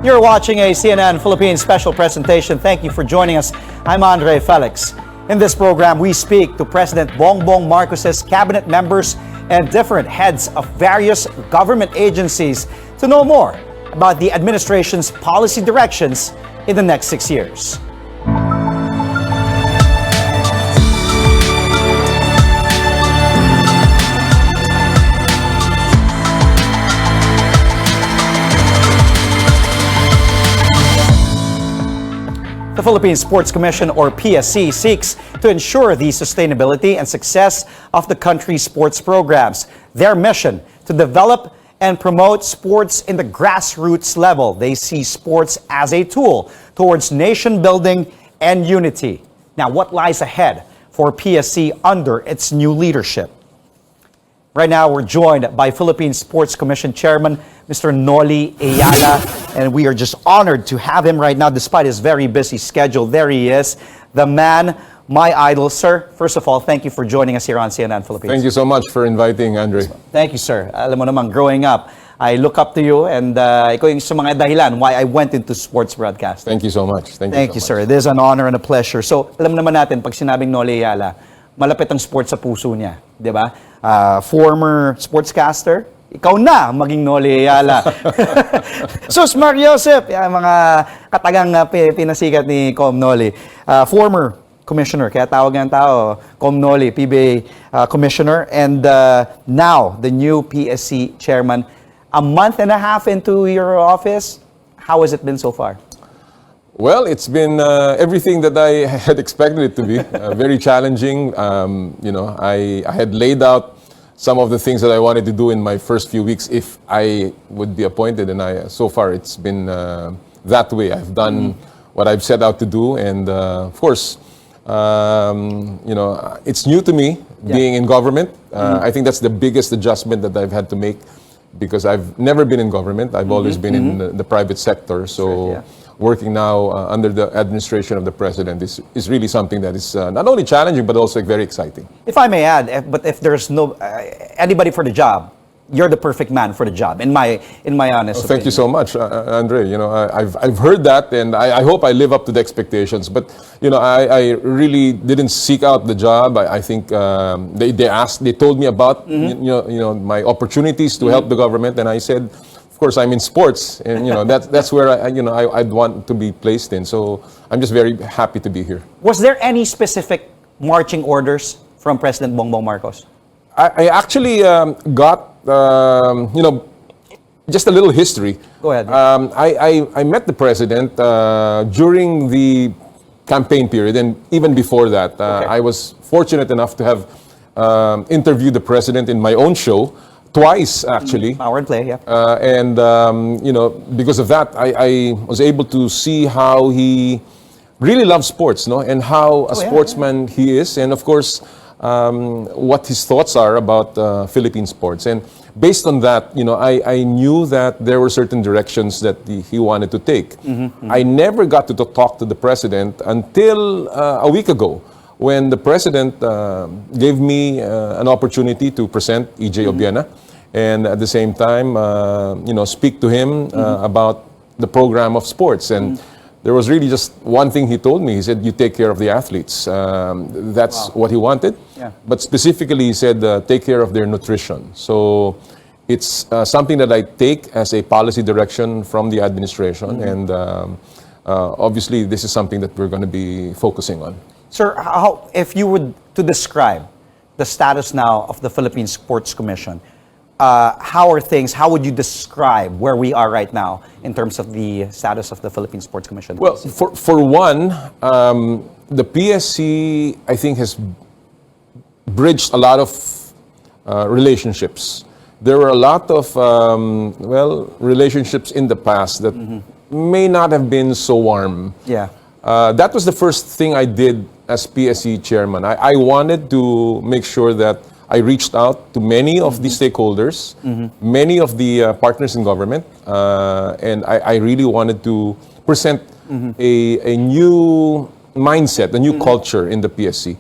You're watching a CNN Philippine special presentation. Thank you for joining us. I'm Andrei Felix. In this program, we speak to President Bongbong Marcos's cabinet members and different heads of various government agencies to know more about the administration's policy directions in the next 6 years. The Philippine Sports Commission, or PSC, seeks to ensure the sustainability and success of the country's sports programs. Their mission: to develop and promote sports in the grassroots level. They see sports as a tool towards nation building and unity. Now, what lies ahead for PSC under its new leadership? Right now, we're joined by Philippine Sports Commission Chairman, Mr. Noli Eala, and we are just honored to have him right now despite his very busy schedule. There he is, the man, my idol. Sir, first of all, thank you for joining us here on CNN Philippines. Thank you so much for inviting, Andre. Thank you, sir. Alam mo naman, growing up, I look up to you, and ikaw yung sa mga dahilan why I went into sports broadcasting. Thank you so much. Thank you, sir. It is an honor and a pleasure. So, alam naman natin, pag sinabing Noli Eala, malapit ang sports sa puso niya, di ba? Former sportscaster, ikaw na maging Noli Eala. Sus Mar Joseph, mga katagang pinasikat ni Com Noli. Former commissioner, kaya tawag ng tao, Com Noli, PBA commissioner, and now the new PSC chairman. A month and a half into your office, how has it been so far? Well, it's been everything that I had expected it to be. Very challenging. I had laid out some of the things that I wanted to do in my first few weeks if I would be appointed, and so far it's been that way. I've done what I've set out to do, and of course, it's new to me being in government. I think that's the biggest adjustment that I've had to make, because I've never been in government. I've always been in the private sector. So working now under the administration of the president is really something that is not only challenging, but also very exciting. If I may add, if there's no anybody for the job, you're the perfect man for the job, in my honest opinion. Thank you so much, Andre. I've heard that, and I hope I live up to the expectations. But I really didn't seek out the job. I think they told me about my opportunities to help the government, and I said, of course, I'm in sports, and that's where I'd want to be placed in. So I'm just very happy to be here. Was there any specific marching orders from President Bongbong Marcos? I actually got just a little history. Go ahead. I met the president during the campaign period, and even before that. I was fortunate enough to have interviewed the president in my own show. Twice, actually. Power and play, yeah. And because of that, I was able to see how he really loves sports, and how a sportsman he is, and of course, what his thoughts are about Philippine sports. And based on that, I knew that there were certain directions that he wanted to take. I never got to talk to the president until a week ago, when the president gave me an opportunity to present EJ Obiena, and at the same time, speak to him about the program of sports. And there was really just one thing he told me. He said, "You take care of the athletes." That's what he wanted. Yeah. But specifically, he said, "Take care of their nutrition." So it's something that I take as a policy direction from the administration, and obviously, this is something that we're going to be focusing on. Sir, if you would to describe the status now of the Philippine Sports Commission, how are things? How would you describe where we are right now in terms of the status of the Philippine Sports Commission? Well, for one, the PSC, I think, has bridged a lot of relationships. There were a lot of relationships in the past that may not have been so warm. Yeah. That was the first thing I did as PSC chairman. I wanted to make sure that I reached out to many of the stakeholders, many of the partners in government, and I really wanted to present a new mindset, a new culture in the PSC.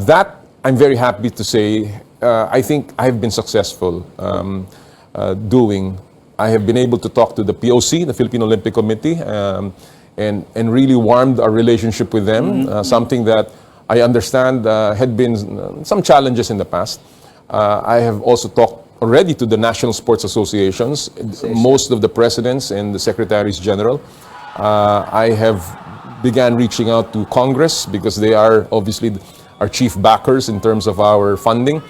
That I'm very happy to say, I think I've been successful doing I have been able to talk to the POC, the Philippine Olympic Committee, and really warmed our relationship with them, something that I understand had been some challenges in the past. I have also talked already to the national sports associations, most of the presidents and the secretaries general. I have began reaching out to Congress because they are obviously our chief backers in terms of our funding.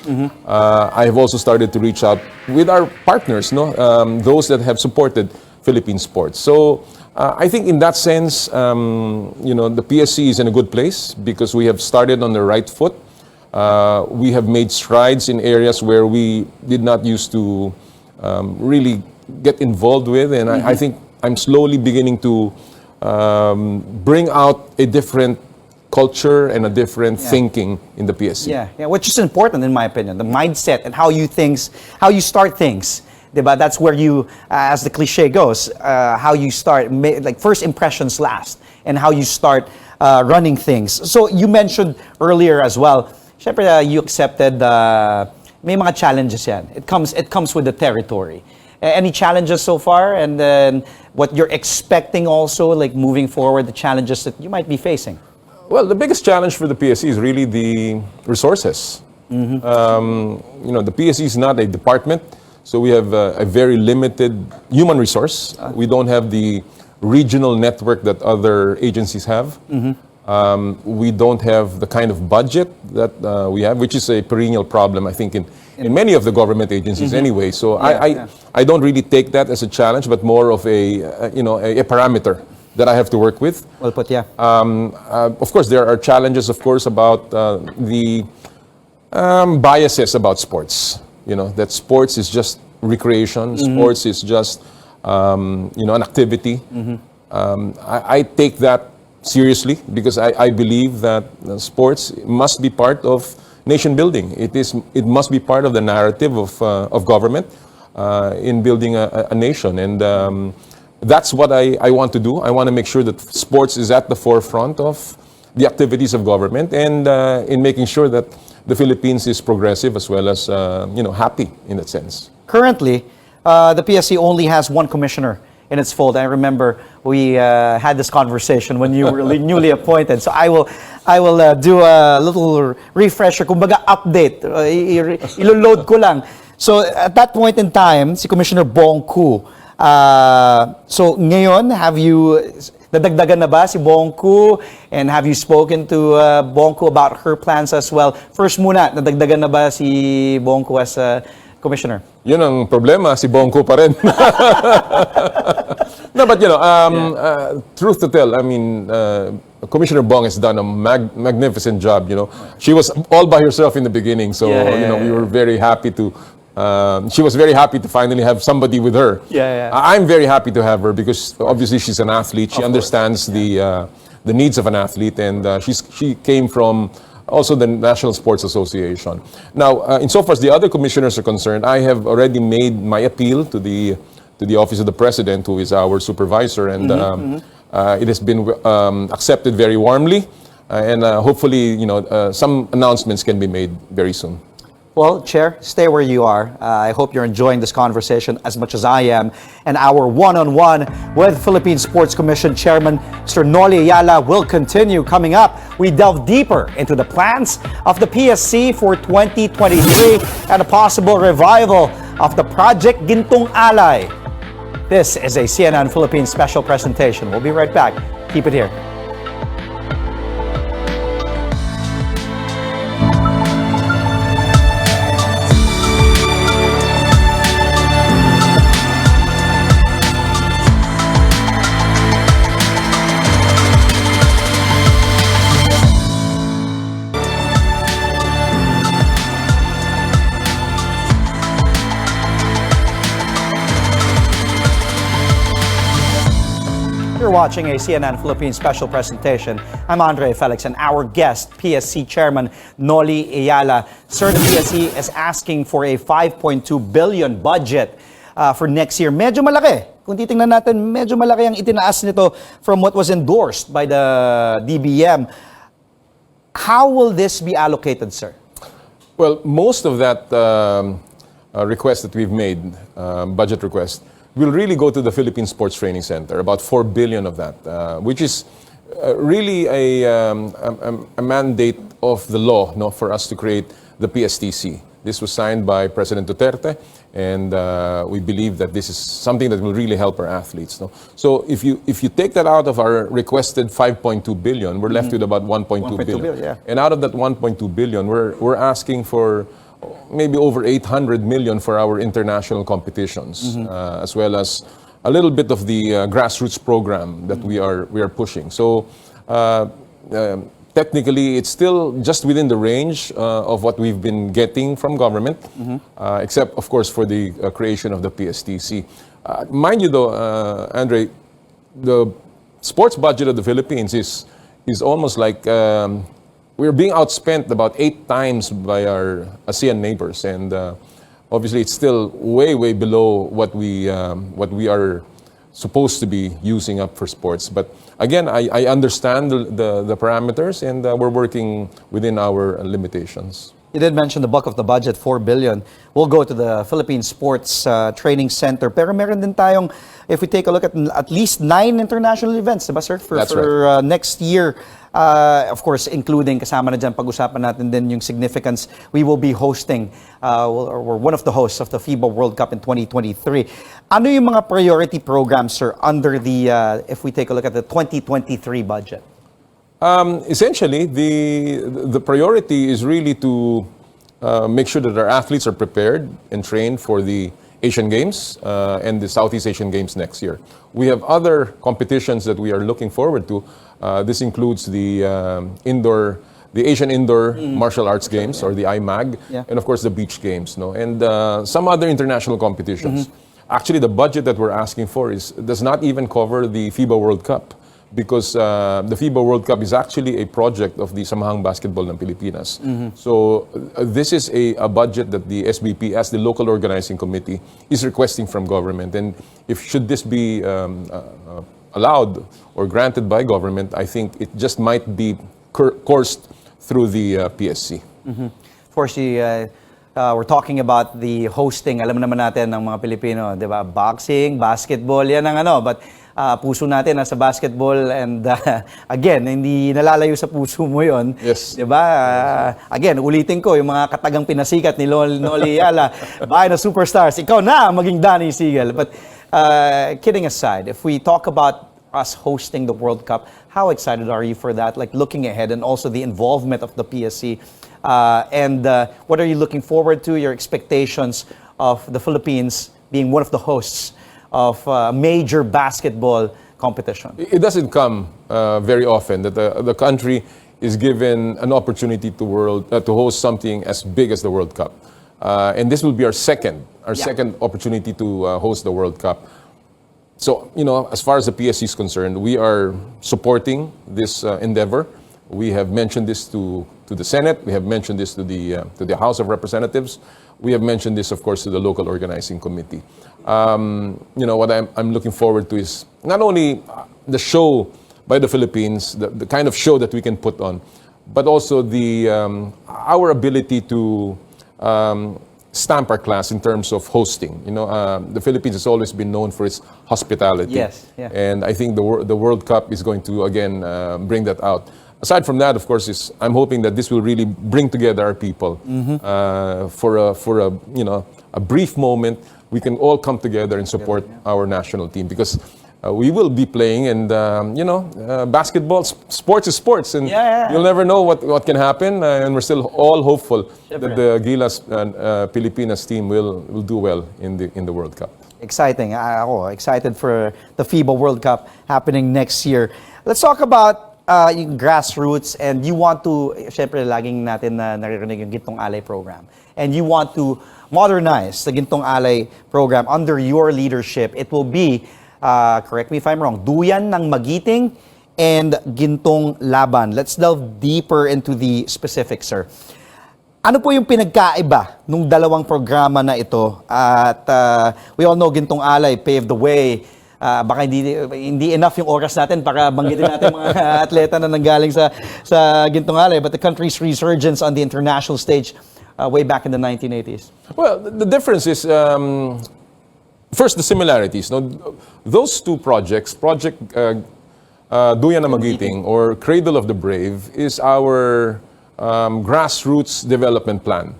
I have also started to reach out with our partners, those that have supported Philippine sports. So I think in that sense, the PSC is in a good place because we have started on the right foot. We have made strides in areas where we did not used to really get involved with, and I think I'm slowly beginning to bring out a different culture and a different thinking in the PSC. Yeah, which is important in my opinion. The mindset and how you start things. Diba? That's where you, as the cliche goes, how you start, like first impressions last, and how you start running things. So you mentioned earlier as well, syempre you accepted may mga challenges yan. It comes with the territory. Any challenges so far, and then what you're expecting also, like moving forward, the challenges that you might be facing? Well, the biggest challenge for the PSC is really the resources. The PSC is not a department, so we have a very limited human resource. We don't have the regional network that other agencies have. We don't have the kind of budget that we have, which is a perennial problem, I think, in many of the government agencies anyway. So I don't really take that as a challenge, but more of a parameter that I have to work with. Well put, yeah. Of course, there are challenges, of course, about the biases about sports. That sports is just recreation, sports is just an activity. I take that seriously because I believe that sports must be part of nation building. It must be part of the narrative of government in building a nation, and that's what I want to do. I want to make sure that sports is at the forefront of the activities of government, and in making sure that the Philippines is progressive as well as happy in that sense. Currently, the PSC only has one commissioner in its fold. I remember we had this conversation when you were newly appointed. So I will do a little refresher, kumbaga update. Ilo-load ko lang. So at that point in time, si Commissioner Bong Ku. So ngayon, have you nadagdagan na ba si Bong Ku? And have you spoken to Bong Ku about her plans as well? First muna, nadagdagan na ba si Bong Ku as Commissioner? Yun ang problema, si Bong Ku pa rin. No, but truth to tell, I mean, Commissioner Bong has done a magnificent job. She was all by herself in the beginning, so we were very happy to. She was very happy to finally have somebody with her. I'm very happy to have her because obviously she's an athlete. She understands the needs of an athlete, and she came from also the National Sports Association. Now, insofar as the other commissioners are concerned, I have already made my appeal to the Office of the President, who is our supervisor, and it has been accepted very warmly, and hopefully, some announcements can be made very soon. Well, Chair, stay where you are. I hope you're enjoying this conversation as much as I am. And our one-on-one with Philippine Sports Commission Chairman, Mr. Noli Eala, will continue. Coming up, we delve deeper into the plans of the PSC for 2023 and a possible revival of the Project Gintong Alay. This is a CNN Philippines special presentation. We'll be right back. Keep it here. You're watching a CNN Philippines special presentation. I'm Andrei Felix, and our guest, PSC Chairman Noli Eala. Sir, the PSC is asking for a 5.2 billion budget for next year. Medyo malaki. Kung titingnan natin, medyo malaki ang itinaas nito from what was endorsed by the DBM. How will this be allocated, sir? Well, most of that request that we've made, budget request, will really go to the Philippine Sports Training Center, about 4 billion of that, which is really a mandate of the law, no, for us to create the PSTC. This was signed by President Duterte, and we believe that this is something that will really help our athletes. No? So if you take that out of our requested 5.2 billion, we're left with about 1.2 billion. Yeah. And out of that 1.2 billion, we're asking for maybe over 800 million for our international competitions, as well as a little bit of the grassroots program that we are pushing. So technically, it's still just within the range of what we've been getting from government, except, of course, for the creation of the PSTC. Mind you, though, Andrei, the sports budget of the Philippines is almost like we're being outspent about 8 times by our ASEAN neighbors, and obviously, it's still way below what we are supposed to be using up for sports. But again, I understand the parameters, and we're working within our limitations. You did mention the bulk of the budget, 4 billion, will go to the Philippine Sports Training Center. Pero meron din tayong, if we take a look at least 9 international events, diba, sir? For right. Next year. Of course, including, kasama na dyan, pag-usapan natin din yung significance. We will be hosting, or one of the hosts of the FIBA World Cup in 2023. Ano yung mga priority programs, sir, under the, if we take a look at the 2023 budget? Essentially, the priority is really to make sure that our athletes are prepared and trained for the Asian Games and the Southeast Asian Games next year. We have other competitions that we are looking forward to. This includes the Asian Indoor Martial Arts Games, or the IMAG, and of course the Beach Games, no, and some other international competitions. Actually, the budget that we're asking for does not even cover the FIBA World Cup, because the FIBA World Cup is actually a project of the Samahang Basketball ng Pilipinas. So this is a budget that the SBP, as the local organizing committee, is requesting from government. And should this be allowed or granted by government, I think it just might be coursed through the PSC. Of course, we're talking about the hosting. Alam naman natin ng mga Pilipino, di ba? Boxing, basketball, yan ang ano. But puso natin nasa basketball, and again, hindi nalalayo sa puso mo yon. Yes. Di ba? Again, ulitin ko, yung mga katagang pinasikat ni Noli Eala, bahay na superstars, ikaw na maging Danny Siegel. But kidding aside, if we talk about us hosting the World Cup, how excited are you for that? Like looking ahead, and also the involvement of the PSC. And what are you looking forward to? Your expectations of the Philippines being one of the hosts of a major basketball competition? It doesn't come very often that the country is given an opportunity to host something as big as the World Cup. And this will be our second opportunity to host the World Cup. So, as far as the PSC is concerned, we are supporting this endeavor. We have mentioned this to the Senate. We have mentioned this to the House of Representatives. We have mentioned this, of course, to the local organizing committee. What I'm looking forward to is not only the show by the Philippines, the kind of show that we can put on, but also our ability to stamp our class in terms of hosting. The Philippines has always been known for its hospitality. Yes, yeah. And I think the World Cup is going to again bring that out. Aside from that, of course, I'm hoping that this will really bring together our people for a brief moment. We can all come together and support our national team, because we will be playing, and basketball, sports is sports, and you'll never know what can happen, and we're still all hopeful that the Gilas Pilipinas team will do well in the World Cup. Exciting. Ako, excited for the FIBA World Cup happening next year. Let's talk about yung grassroots, and you want to, syempre laging natin na naririnig yung Gintong Alay program, and you want to modernize the Gintong Alay program under your leadership. It will be, correct me if I'm wrong, Duyan ng Magiting and Gintong Laban. Let's delve deeper into the specifics, sir. Ano po yung pinagkaiba nung dalawang programa na ito? At we all know Gintong Alay paved the way. Baka hindi enough yung oras natin para banggitin natin mga atleta na nanggaling sa Gintong Alay, but the country's resurgence on the international stage way back in the 1980s. Well, the difference is first, the similarities. No, those two projects, Project Duyan na Magiting or Cradle of the Brave, is our grassroots development plan.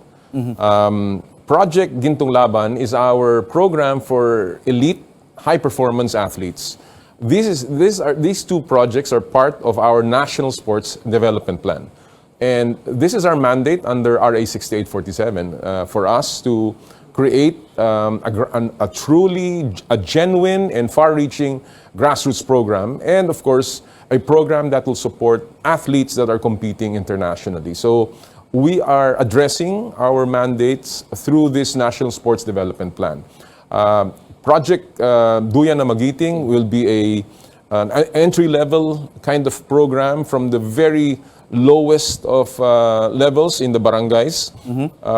Project Gintong Laban is our program for elite high-performance athletes. These two projects are part of our National Sports Development Plan. And this is our mandate under RA 6847 for us to create a truly genuine and far-reaching grassroots program, and of course, a program that will support athletes that are competing internationally. So we are addressing our mandates through this National Sports Development Plan. Project Duyan na Magiting will be an entry-level kind of program from the very lowest of levels in the barangays,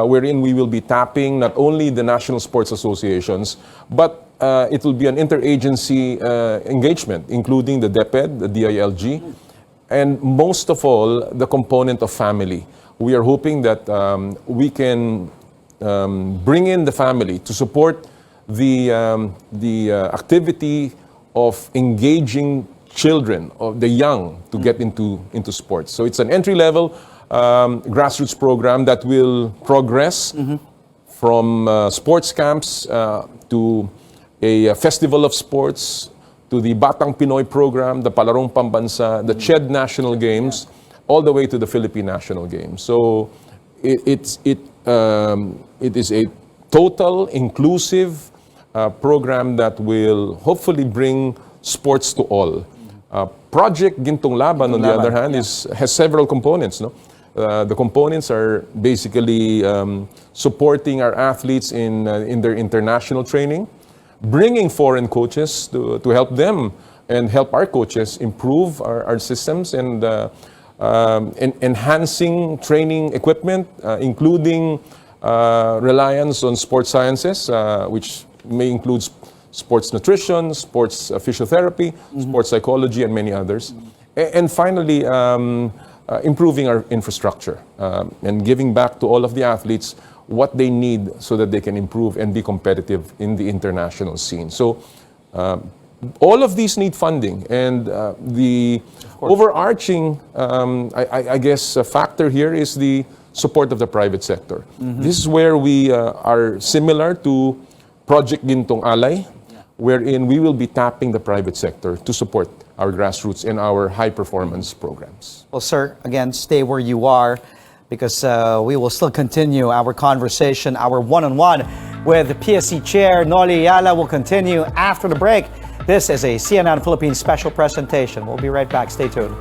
wherein we will be tapping not only the national sports associations, but it will be an interagency engagement, including the DepEd, the DILG, and most of all, the component of family. We are hoping that we can bring in the family to support the activity of engaging children, of the young, to get into sports. So it's an entry-level grassroots program that will progress from sports camps to a festival of sports, to the Batang Pinoy program, the Palarong Pambansa, the CHED National Games, all the way to the Philippine National Games. So it is a total, inclusive program that will hopefully bring sports to all. Project Gintong Laban, on the other hand, has several components. No? The components are basically supporting our athletes in their international training, bringing foreign coaches to help them and help our coaches improve our systems, and enhancing training equipment, including reliance on sports sciences, which may include sports nutrition, sports physiotherapy, sports psychology, and many others. And finally, improving our infrastructure and giving back to all of the athletes what they need so that they can improve and be competitive in the international scene. So all of these need funding, and the overarching, I guess, factor here is the support of the private sector. This is where we are similar to Project Gintong Alay, wherein we will be tapping the private sector to support our grassroots and our high-performance programs. Well, sir, again, stay where you are, because we will still continue our conversation, our one-on-one with the PSC Chair, Noli Eala, will continue after the break. This is a CNN Philippines special presentation. We'll be right back. Stay tuned.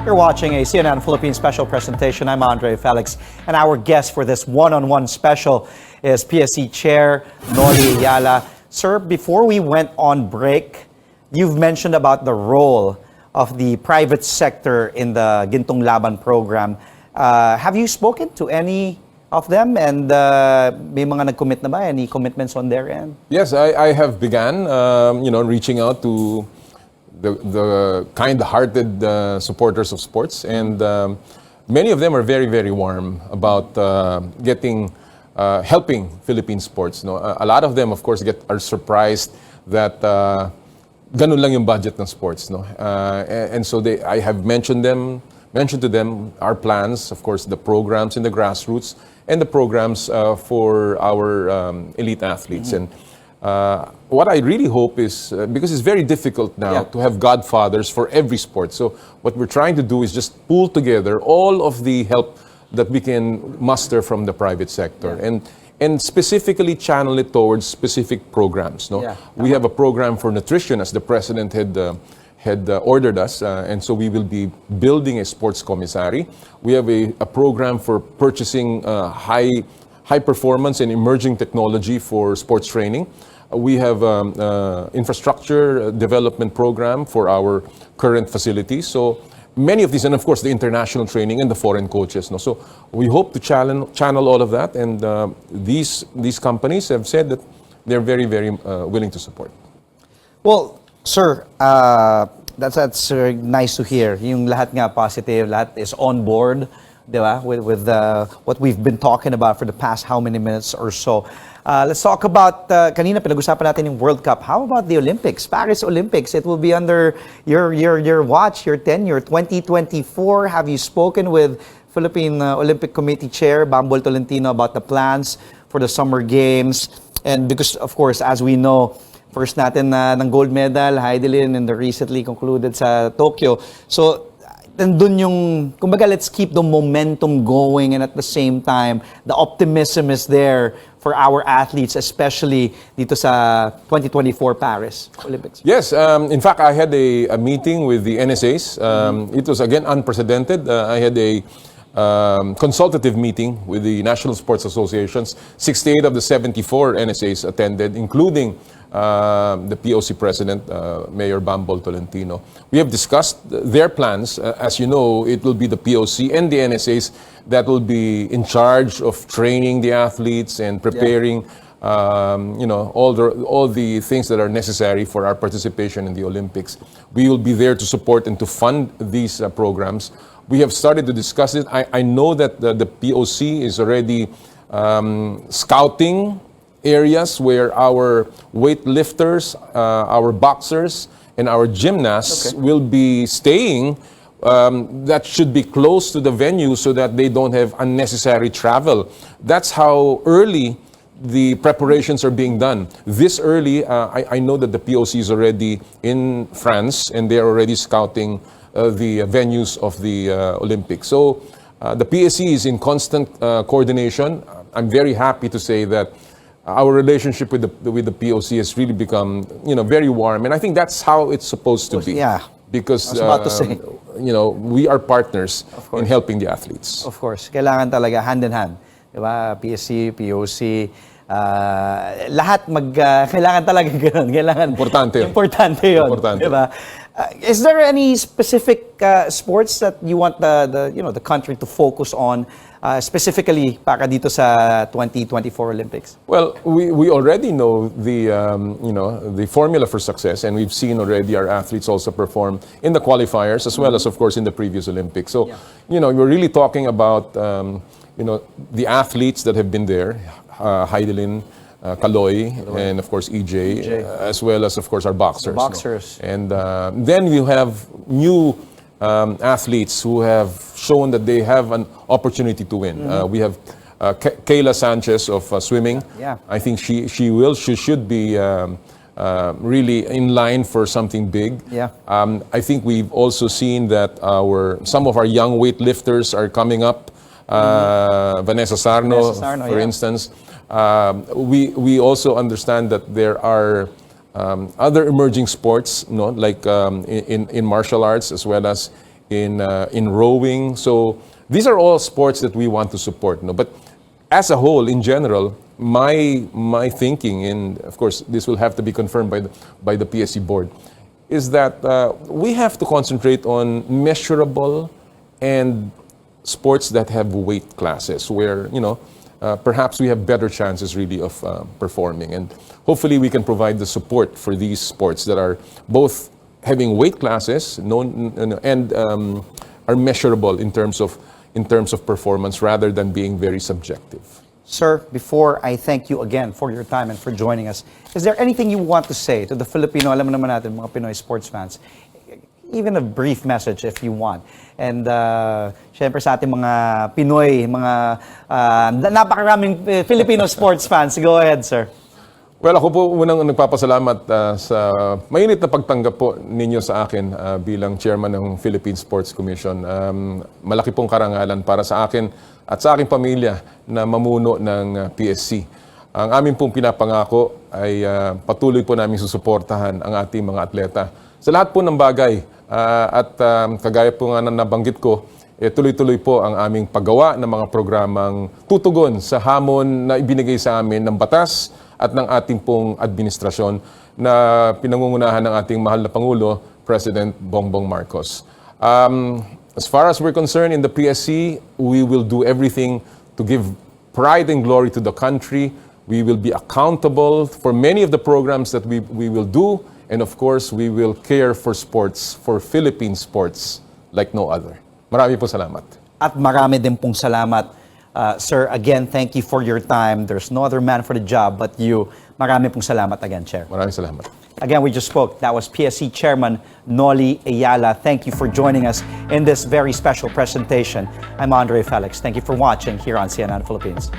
You're watching a CNN Philippines special presentation. I'm Andrei Felix, and our guest for this one-on-one special is PSC Chair Noli Eala. Sir, before we went on break, you've mentioned about the role of the private sector in the Gintong Laban program. Have you spoken to any of them, and may mga nag-commit na ba? Any commitments on their end? Yes, I have begun, reaching out to the kind-hearted supporters of sports, and many of them are very, very warm about helping Philippine sports. No, a lot of them, of course, are surprised that ganun lang yung budget ng sports. No, and so I have mentioned to them our plans, of course, the programs in the grassroots and the programs for our elite athletes. And what I really hope is, because it's very difficult now to have godfathers for every sport. So what we're trying to do is just pull together all of the help that we can muster from the private sector, and specifically channel it towards specific programs. No, we have a program for nutrition, as the president had ordered us, and so we will be building a sports commissary. We have a program for purchasing high performance and emerging technology for sports training. We have infrastructure development program for our current facilities. So many of these, and of course the international training and the foreign coaches. No? So we hope to channel all of that, and these companies have said that they're very, very willing to support. Well, sir, that's nice to hear. Yung lahat nga positive, lahat is on board, di ba? With what we've been talking about for the past how many minutes or so. Let's talk about, kanina pinag-usapan natin yung World Cup. How about the Olympics? Paris Olympics, it will be under your watch, your tenure, 2024. Have you spoken with Philippine Olympic Committee Chair, Bambol Tolentino, about the plans for the Summer Games? And because, of course, as we know, first natin ng gold medal, Heidelin, in the recently concluded sa Tokyo. So, nandun yung, kumbaga, let's keep the momentum going, and at the same time, the optimism is there for our athletes, especially dito sa 2024 Paris Olympics. Yes, in fact, I had a meeting with the NSAs. It was, again, unprecedented. I had a consultative meeting with the National Sports Associations. 68 of the 74 NSAs attended, including the POC president, Mayor Bambol Tolentino. We have discussed their plans. As you know, it will be the POC and the NSAs that will be in charge of training the athletes and preparing all the things that are necessary for our participation in the Olympics. We will be there to support and to fund these programs. We have started to discuss it. I know that the POC is already scouting areas where our weightlifters, our boxers, and our gymnasts will be staying. That should be close to the venue so that they don't have unnecessary travel. That's how early the preparations are being done. This early, I know that the POC is already in France, and they're already scouting the venues of the Olympics. So the PSC is in constant coordination. I'm very happy to say that our relationship with the POC has really become, very warm, and I think that's how it's supposed to be. Yeah. Because I was about to say. We are partners in helping the athletes. Of course, kailangan talaga hand in hand, di ba? PSC, POC, lahat kailangan talaga ganoon. Kailangan Importante yun. Importante yun. Importante. Di ba? Is there any specific sports that you want the country to focus on, specifically para dito sa 2024 Olympics? Well, we already know the formula for success, and we've seen already our athletes also perform in the qualifiers as well as, of course, in the previous Olympics. So, we're really talking about the athletes that have been there, Heidelin, Kaloy, and of course EJ, as well as of course our boxers. Boxers. No? And then we have new athletes who have shown that they have an opportunity to win. We have Kayla Sanchez of swimming. Yeah. I think she should be really in line for something big. Yeah. I think we've also seen that some of our young weightlifters are coming up. Vanessa Sarno, for instance. We also understand that there are other emerging sports, like in martial arts as well as in rowing. So these are all sports that we want to support. But as a whole, in general, my thinking, and of course this will have to be confirmed by the PSC board, is that we have to concentrate on measurable and sports that have weight classes where perhaps we have better chances really of performing, and hopefully we can provide the support for these sports that are both having weight classes and are measurable in terms of performance rather than being very subjective. Sir, before I thank you again for your time and for joining us, is there anything you want to say to the Filipino, alam mo naman natin, mga Pinoy sports fans? Even a brief message if you want. And syempre sa ating mga Pinoy, mga napakaraming Filipino sports fans. Go ahead, sir. Well, ako po unang nagpapasalamat sa mainit na pagtanggap po ninyo sa akin bilang chairman ng Philippine Sports Commission. Malaki pong karangalan para sa akin at sa aking pamilya na mamuno ng PSC. Ang amin pong pinapangako ay patuloy po namin susuportahan ang ating mga atleta sa lahat po ng bagay. At kagaya po nga na nabanggit ko, tuloy-tuloy po ang aming paggawa ng mga programang tutugon sa hamon na ibinigay sa amin ng batas at ng ating pong administrasyon na pinangungunahan ng ating mahal na Pangulo, President Bongbong Marcos. As far as we're concerned in the PSC, we will do everything to give pride and glory to the country. We will be accountable for many of the programs that we will do. And of course, we will care for sports, for Philippine sports like no other. Marami po salamat. At marami din pong salamat. Sir, again, thank you for your time. There's no other man for the job but you. Marami pong salamat again, Chair. Maraming salamat. Again, we just spoke. That was PSC Chairman Noli Eala. Thank you for joining us in this very special presentation. I'm Andrei Felix. Thank you for watching here on CNN Philippines.